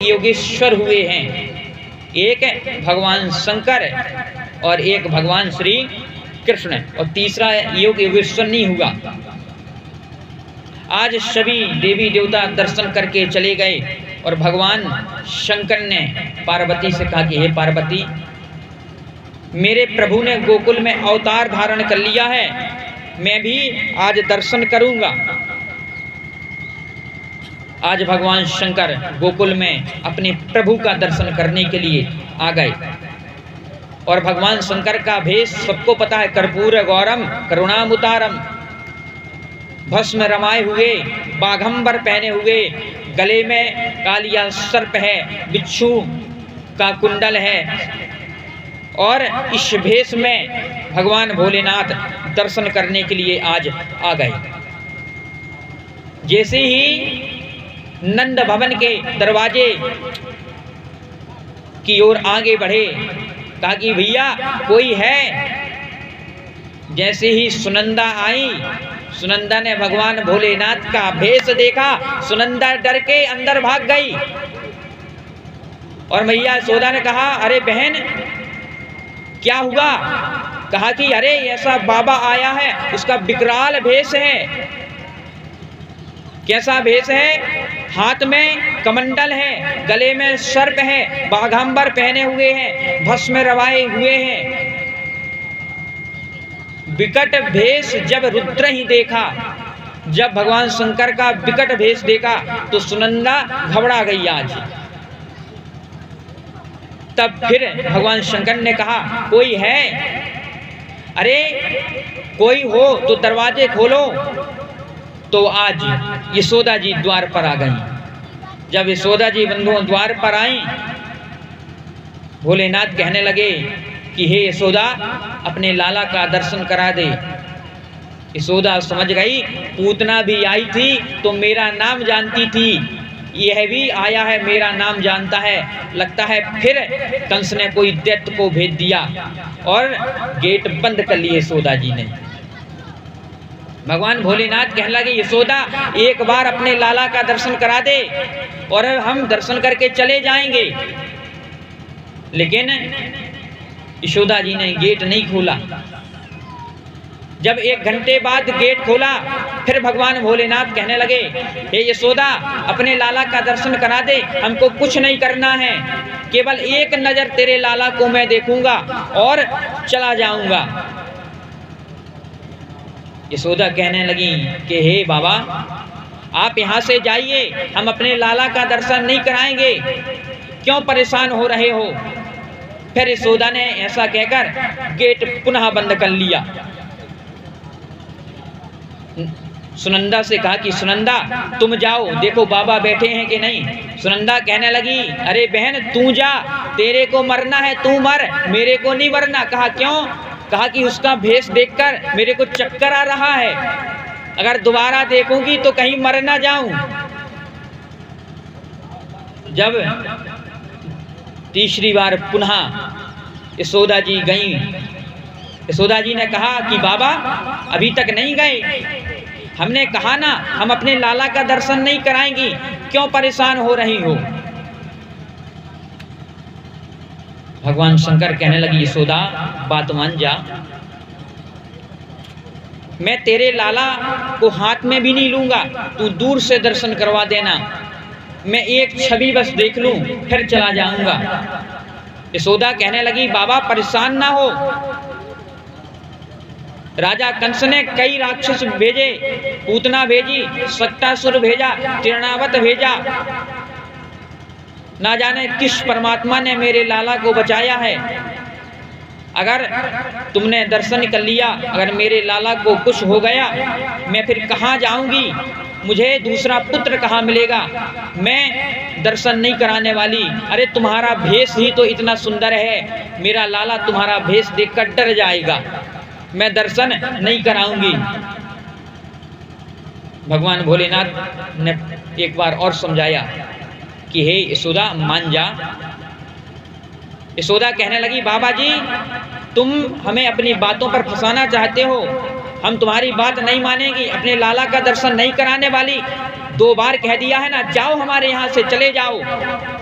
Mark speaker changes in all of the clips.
Speaker 1: योगेश्वर हुए हैं, एक भगवान शंकर और एक भगवान श्री कृष्ण, और तीसरा योग योगेश्वर नहीं हुआ। आज सभी देवी देवता दर्शन करके चले गए और भगवान शंकर ने पार्वती से कहा कि हे पार्वती, मेरे प्रभु ने गोकुल में अवतार धारण कर लिया है, मैं भी आज दर्शन करूंगा। आज भगवान शंकर गोकुल में अपने प्रभु का दर्शन करने के लिए आ गए और भगवान शंकर का भेष सबको पता है, कर्पूर गौरम करुणामुतारम, भस्म रमाए हुए, बाघंबर पहने हुए, गले में कालिया सर्प है, बिच्छू का कुंडल है, और इस भेष में भगवान भोलेनाथ दर्शन करने के लिए आज आ गए। जैसे ही नंद भवन के दरवाजे की ओर आगे बढ़े, कहा कि भैया कोई है। जैसे ही सुनंदा आई, सुनंदा ने भगवान भोलेनाथ का भेष देखा, सुनंदा डर के अंदर भाग गई और मैया यशोदा ने कहा, अरे बहन क्या हुआ? कहा कि अरे ऐसा बाबा आया है, उसका विकराल भेष है। कैसा भेष है? हाथ में कमंडल है, गले में सर्प है, बाघंबर पहने हुए हैं, भस्म रवाए हुए हैं। विकट भेष जब रुद्र ही देखा, जब भगवान शंकर का विकट भेष देखा तो सुनंदा घबरा गई आज। तब फिर भगवान शंकर ने कहा, कोई है? अरे कोई हो तो दरवाजे खोलो। तो आज यशोदा जी द्वार पर आ गई। जब यशोदा जी बंधुओं द्वार पर आई, भोलेनाथ कहने लगे कि हे यशोदा, अपने लाला का दर्शन करा दे। यशोदा समझ गई, पूतना भी आई थी तो मेरा नाम जानती थी, यह भी आया है मेरा नाम जानता है। लगता है फिर कंस ने कोई दैत्य को भेज दिया और गेट बंद कर लिए यशोदा जी ने। भगवान भोलेनाथ कहने लगे, यशोदा एक बार अपने लाला का दर्शन करा दे और हम दर्शन करके चले जाएंगे। लेकिन यशोदा जी ने गेट नहीं खोला। जब 1 घंटे बाद गेट खोला, फिर भगवान भोलेनाथ कहने लगे, हे यशोदा, अपने लाला का दर्शन करा दे, हमको कुछ नहीं करना है, केवल एक नजर तेरे लाला को मैं देखूंगा और चला जाऊंगा। यशोदा कहने लगी कि हे बाबा, आप यहाँ से जाइए, हम अपने लाला का दर्शन नहीं कराएंगे, क्यों परेशान हो रहे हो? फिर यशोदा ने ऐसा कहकर गेट पुनः बंद कर लिया। सुनंदा से कहा कि सुनंदा तुम जाओ, देखो बाबा बैठे हैं कि नहीं। सुनंदा कहने लगी, अरे बहन तू जा, तेरे को मरना है तू मर, मेरे को नहीं मरना। कहा क्यों? कहा कि उसका भेष देखकर मेरे को चक्कर आ रहा है, अगर दोबारा देखूंगी तो कहीं मर ना जाऊं। जब तीसरी बार पुनः यशोदा जी गई, यशोदा जी ने कहा कि बाबा अभी तक नहीं गए, हमने कहा ना हम अपने लाला का दर्शन नहीं कराएंगी, क्यों परेशान हो रही हो? भगवान शंकर कहने लगी, यशोदा बात मान जा, मैं तेरे लाला को हाथ में भी नहीं लूंगा, तू दूर से दर्शन करवा देना, मैं एक छवि बस देख लूं फिर चला जाऊंगा। यशोदा कहने लगी, बाबा परेशान ना हो, राजा कंस ने कई राक्षस भेजे, पूतना भेजी, सट्टासुर भेजा, तिरणावत भेजा, ना जाने किस परमात्मा ने मेरे लाला को बचाया है। अगर तुमने दर्शन कर लिया, अगर मेरे लाला को कुछ हो गया, मैं फिर कहाँ जाऊंगी? मुझे दूसरा पुत्र कहाँ मिलेगा? मैं दर्शन नहीं कराने वाली। अरे तुम्हारा भेष ही तो इतना सुंदर है, मेरा लाला तुम्हारा भेष देखकर डर जाएगा, मैं दर्शन नहीं कराऊंगी। भगवान भोलेनाथ ने एक बार और समझाया कि हे यशोदा मान जा। यशोदा कहने लगी, बाबा जी तुम हमें अपनी बातों पर फंसाना चाहते हो, हम तुम्हारी बात नहीं मानेंगी, अपने लाला का दर्शन नहीं कराने वाली। 2 बार कह दिया है ना, जाओ हमारे यहाँ से चले जाओ,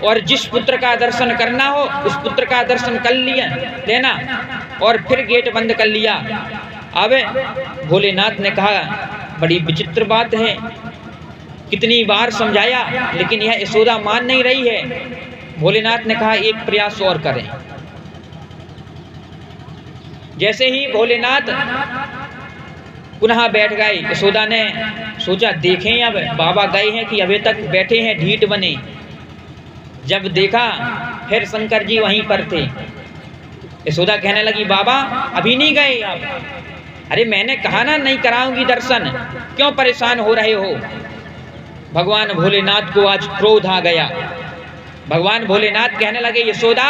Speaker 1: और जिस पुत्र का दर्शन करना हो उस पुत्र का दर्शन कर लेना, और फिर गेट बंद कर लिया। अब भोलेनाथ ने कहा, बड़ी विचित्र बात है, कितनी बार समझाया लेकिन यह यशोदा मान नहीं रही है। भोलेनाथ ने कहा, एक प्रयास और करें। जैसे ही भोलेनाथ पुनः बैठ गए, यशोदा ने सोचा देखें अब बाबा गए हैं कि अभी तक बैठे हैं ढीठ बने। जब देखा फिर शंकर जी वहीं पर थे। यशोदा कहने लगी, बाबा अभी नहीं गए आप? अरे मैंने कहा ना नहीं कराऊंगी दर्शन, क्यों परेशान हो रहे हो? भगवान भोलेनाथ को आज क्रोध आ गया। भगवान भोलेनाथ कहने लगे, यशोदा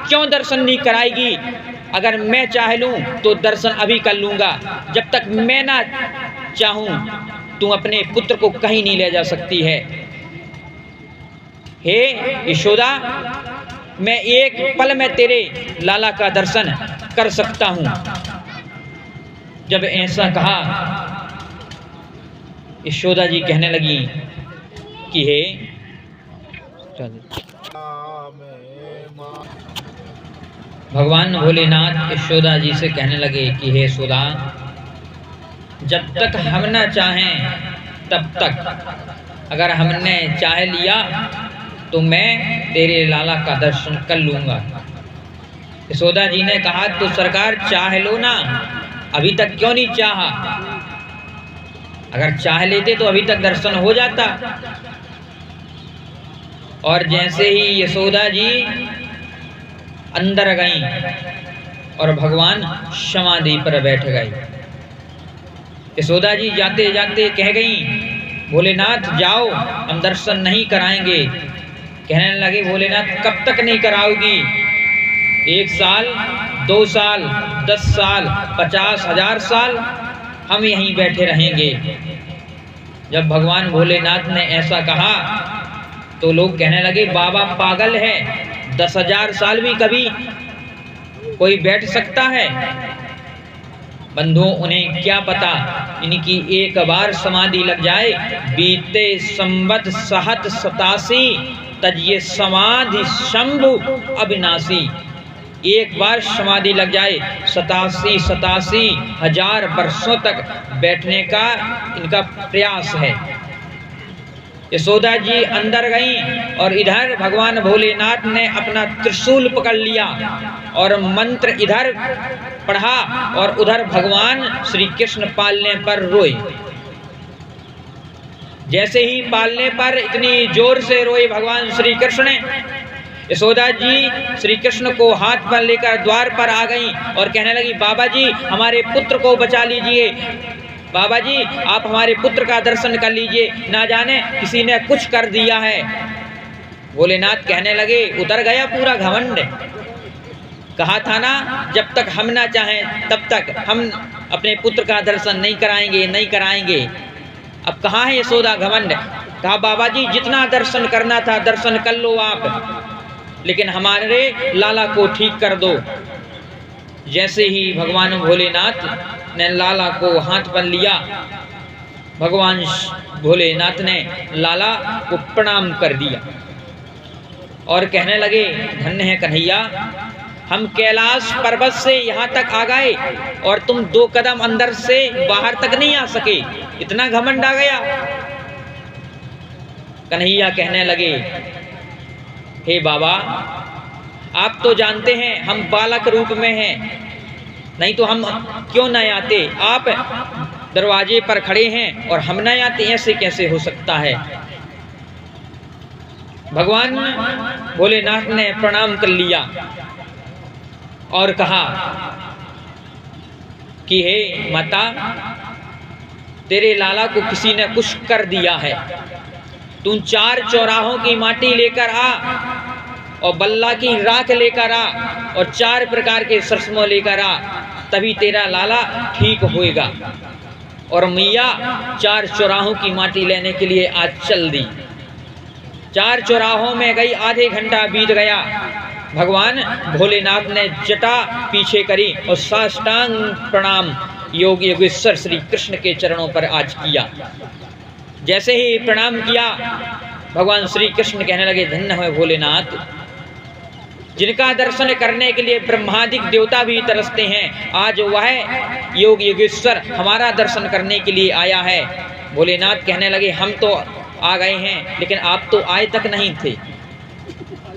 Speaker 1: क्यों दर्शन नहीं कराएगी? अगर मैं चाह लूं तो दर्शन अभी कर लूंगा, जब तक मैं ना चाहूं तू अपने पुत्र को कहीं नहीं ले जा सकती है। हे यशोदा, मैं एक पल में तेरे लाला का दर्शन कर सकता हूं। जब ऐसा कहा, यशोदा जी कहने लगी कि हे भगवान भोलेनाथ यशोदा जी से कहने लगे कि हे यशोदा, जब तक हम ना चाहें तब तक, अगर हमने चाह लिया तो मैं तेरे लाला का दर्शन कर लूँगा। यशोदा जी ने कहा, तो सरकार चाह लो ना, अभी तक क्यों नहीं चाहा? अगर चाह लेते तो अभी तक दर्शन हो जाता। और जैसे ही यशोदा जी अंदर गईं और भगवान समाधि पर बैठ गए, यशोदा जी जाते जाते कह गईं, भोलेनाथ जाओ, हम दर्शन नहीं कराएंगे। कहने लगे, भोलेनाथ कब तक नहीं कराओगी? 1 साल, 2 साल, 10 साल, 50,000 साल हम यहीं बैठे रहेंगे। जब भगवान भोलेनाथ ने ऐसा कहा तो लोग कहने लगे, बाबा पागल है, 10,000 साल भी कभी कोई बैठ सकता है? बंधु, उन्हें क्या पता, इनकी एक बार समाधि लग जाए, बीते संवत सहत 87 तजिए समाधि शंभु अविनाशी। एक बार समाधि लग जाए, 87 हजार वर्षों तक बैठने का इनका प्रयास है। यशोदा जी अंदर गईं और इधर भगवान भोलेनाथ ने अपना त्रिशूल पकड़ लिया और मंत्र इधर पढ़ा और उधर भगवान श्री कृष्ण पालने पर रोए। जैसे ही पालने पर इतनी जोर से रोए भगवान श्री कृष्ण ने, यशोदा जी श्री कृष्ण को हाथ पर लेकर द्वार पर आ गईं और कहने लगी, बाबा जी हमारे पुत्र को बचा लीजिए, बाबा जी आप हमारे पुत्र का दर्शन कर लीजिए, ना जाने किसी ने कुछ कर दिया है। भोलेनाथ कहने लगे, उतर गया पूरा घमंड। कहा था ना, जब तक हम ना चाहें तब तक हम अपने पुत्र का दर्शन नहीं कराएंगे। अब कहाँ है यशोदा घमंड? कहा, बाबा जी जितना दर्शन करना था दर्शन कर लो आप, लेकिन हमारे लाला को ठीक कर दो। जैसे ही भगवान भोलेनाथ ने लाला को हाथ पर लिया, भगवान भोलेनाथ ने लाला को प्रणाम कर दिया और कहने लगे, धन्य है कन्हैया, हम कैलाश पर्वत से यहाँ तक आ गए और तुम 2 कदम अंदर से बाहर तक नहीं आ सके, इतना घमंड आ गया। कन्हैया कहने लगे, हे बाबा आप तो जानते हैं हम बालक रूप में हैं, नहीं तो हम क्यों न आते? आप दरवाजे पर खड़े हैं और हम न आते, ऐसे कैसे हो सकता है? भगवान भोलेनाथ ने प्रणाम कर लिया और कहा कि हे माता, तेरे लाला को किसी ने कुछ कर दिया है, तुम 4 चौराहों की माटी लेकर आ और बल्ला की राख लेकर आ और 4 प्रकार के सरसों लेकर आ, तभी तेरा लाला ठीक होएगा। और मैया 4 चौराहों की माटी लेने के लिए आज चल दी। 4 चौराहों में गई, आधे घंटा बीत गया। भगवान भोलेनाथ ने जटा पीछे करी और साष्टांग प्रणाम योगी योगेश्वर श्री कृष्ण के चरणों पर आज किया। जैसे ही प्रणाम किया, भगवान श्री कृष्ण कहने लगे, धन्य है भोलेनाथ, जिनका दर्शन करने के लिए ब्रह्मादिक देवता भी तरसते हैं, आज वह योग योगेश्वर हमारा दर्शन करने के लिए आया है। भोलेनाथ कहने लगे, हम तो आ गए हैं, लेकिन आप तो आए तक नहीं थे।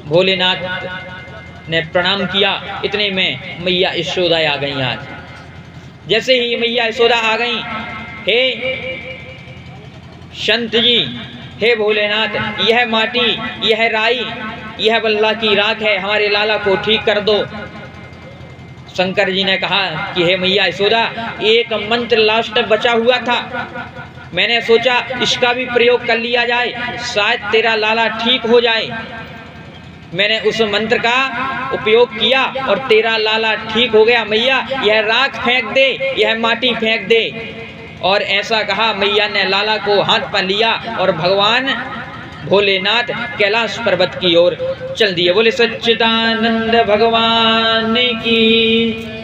Speaker 1: भोलेनाथ ने प्रणाम किया, इतने में मैया यशोदा आ गई। आज जैसे ही मैया यशोदा आ गई, हे संत जी, हे भोलेनाथ, यह माटी, यह राई, यह बल्ला की राख है, हमारे लाला को ठीक कर दो। शंकर जी ने कहा कि हे मैया यशोदा, एक मंत्र लास्ट बचा हुआ था, मैंने सोचा इसका भी प्रयोग कर लिया जाए, शायद तेरा लाला ठीक हो जाए। मैंने उस मंत्र का उपयोग किया और तेरा लाला ठीक हो गया। मैया यह राख फेंक दे, यह माटी फेंक दे। और ऐसा कहा, मैया ने लाला को हाथ पर लिया और भगवान भोलेनाथ कैलाश पर्वत की ओर चल दिए। बोले सच्चिदानंद भगवान की।